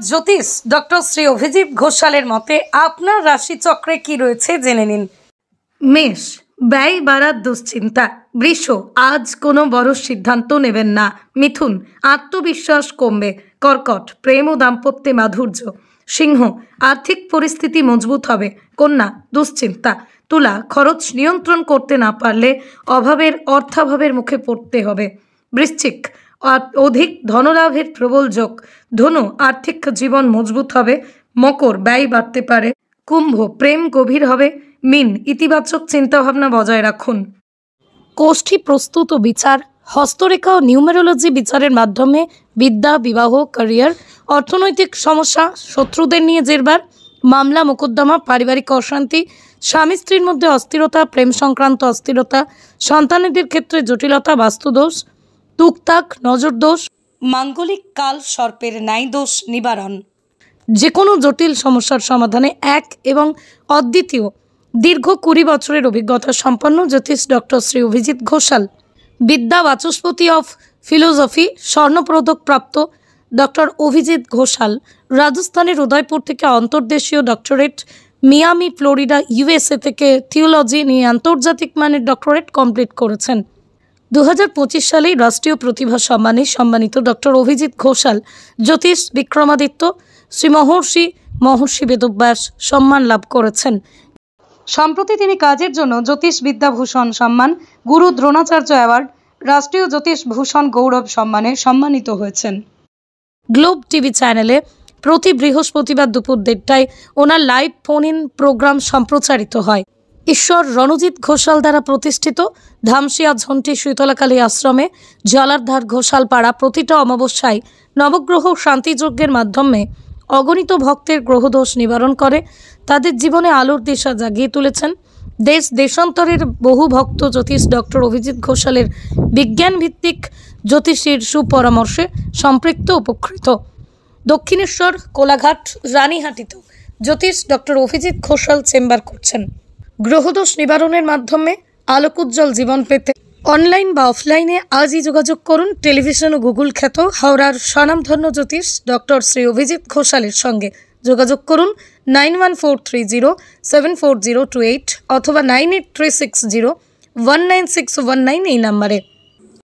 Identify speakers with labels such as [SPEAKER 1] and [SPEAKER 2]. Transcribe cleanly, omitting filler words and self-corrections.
[SPEAKER 1] জ্যোতিষ doctor Shri Abhijit ঘোষালের মতে আপনার রাশিচক্রে কি রয়েছে জেনে নিন। মেষ, ব্যয় বাড়ার দুশ্চিন্তা। বৃষ, আজ কোনো বড় সিদ্ধান্ত নেবেন না। মিথুন, আত্মবিশ্বাস কমবে। কর্কট, প্রেম ও দাম্পত্যে মাধুর্য। সিংহ, আর্থিক পরিস্থিতি মজবুত হবে। কন্যা, দুশ্চিন্তা। তুলা, খরচ নিয়ন্ত্রণ করতে না পারলে অর্থাভাবের মুখে পড়তে হবে। বৃশ্চিক, অধিক ধনলাভের প্রবল যোগ। ধনু, আর্থিক জীবন মজবুত হবে। মকর, ব্যয় বাড়তে পারে। কুম্ভ, প্রেম গভীর হবে। মীন, ইতিবাচক চিন্তাভাবনা বজায় রাখুন। কোষ্ঠী প্রস্তুত ও বিচার, হস্তরেখা ও নিউমেরোলজি বিচারের মাধ্যমে বিদ্যা, বিবাহ, ক্যারিয়ার, অর্থনৈতিক সমস্যা, শত্রুদের নিয়ে জেরবার, মামলা মোকদ্দমা, পারিবারিক অশান্তি, স্বামী স্ত্রীর মধ্যে অস্থিরতা, প্রেম সংক্রান্ত অস্থিরতা, সন্তানেদের ক্ষেত্রে জটিলতা, বাস্তুদোষ, টুকটাক নজরদোষ, মাঙ্গলিক কাল সর্পের ন্যায় দোষ নিবারণ। যে কোনো জটিল সমস্যার সমাধানে এক এবং অদ্বিতীয় দীর্ঘ 20 বছরের অভিজ্ঞতা সম্পন্ন জ্যোতিষ ডক্টর শ্রী অভিজিৎ ঘোষাল। বিদ্যা বাচস্পতি অফ ফিলোসফি, স্বর্ণপদক প্রাপ্ত ডক্টর অভিজিৎ ঘোষাল রাজস্থানের উদয়পুর থেকে অন্তর্দেশীয় ডক্টরেট, মিয়ামি ফ্লোরিডা ইউএসএ থেকে থিওলজি নিয়ে আন্তর্জাতিক মানের ডক্টরেট কমপ্লিট করেছেন। 2025 সালেই রাষ্ট্রীয় প্রতিভা সম্মানে সম্মানিত ডক্টর অভিজিৎ ঘোষাল জ্যোতিষ বিক্রমাদিত্য শ্রী মহর্ষি বেদব্যাস সম্মান লাভ করেছেন। সম্প্রতি তিনি কাজের জন্য জ্যোতিষ বিদ্যাভূষণ সম্মান, গুরু দ্রোণাচার্য অ্যাওয়ার্ড, রাষ্ট্রীয় জ্যোতিষ ভূষণ গৌরব সম্মানে সম্মানিত হয়েছেন। গ্লোব টিভি চ্যানেলে প্রতি বৃহস্পতিবার দুপুর 1:30টায় ওনার লাইভ ফোন ইন প্রোগ্রাম সম্প্রচারিত হয়। ঈশ্বর রণজিৎ ঘোষাল দ্বারা প্রতিষ্ঠিত ধামসিয়া ঝন্টি শীতলাকালী আশ্রমে জলার্ধার ঘোষালপাড়া প্রতিটা অমাবস্যায় নবগ্রহ শান্তিযজ্ঞের মাধ্যমে অগণিত ভক্তের গ্রহদোষ নিবারণ করে তাদের জীবনে আলোর দিশা জাগিয়ে তুলেছেন। দেশ দেশান্তরের বহু ভক্ত জ্যোতিষ ডক্টর অভিজিৎ ঘোষালের বিজ্ঞানভিত্তিক জ্যোতিষীর সুপরামর্শে সম্পৃক্ত উপকৃত। দক্ষিণেশ্বর, কোলাঘাট, রানীহাটিতেও জ্যোতিষ ডক্টর অভিজিৎ ঘোষাল চেম্বার করছেন। গ্রহদোষ নিবারণের মাধ্যমে আলোকোজ্জ্বল জীবন পেতে অনলাইন বা অফলাইনে আজই যোগাযোগ করুন টেলিভিশন ও গুগল খ্যাত হাওড়ার স্বনামধন্য জ্যোতিষ ডক্টর শ্রী অভিজিৎ ঘোষালের সঙ্গে। যোগাযোগ করুন 9143074028 অথবা 9836019619 এই নাম্বারে।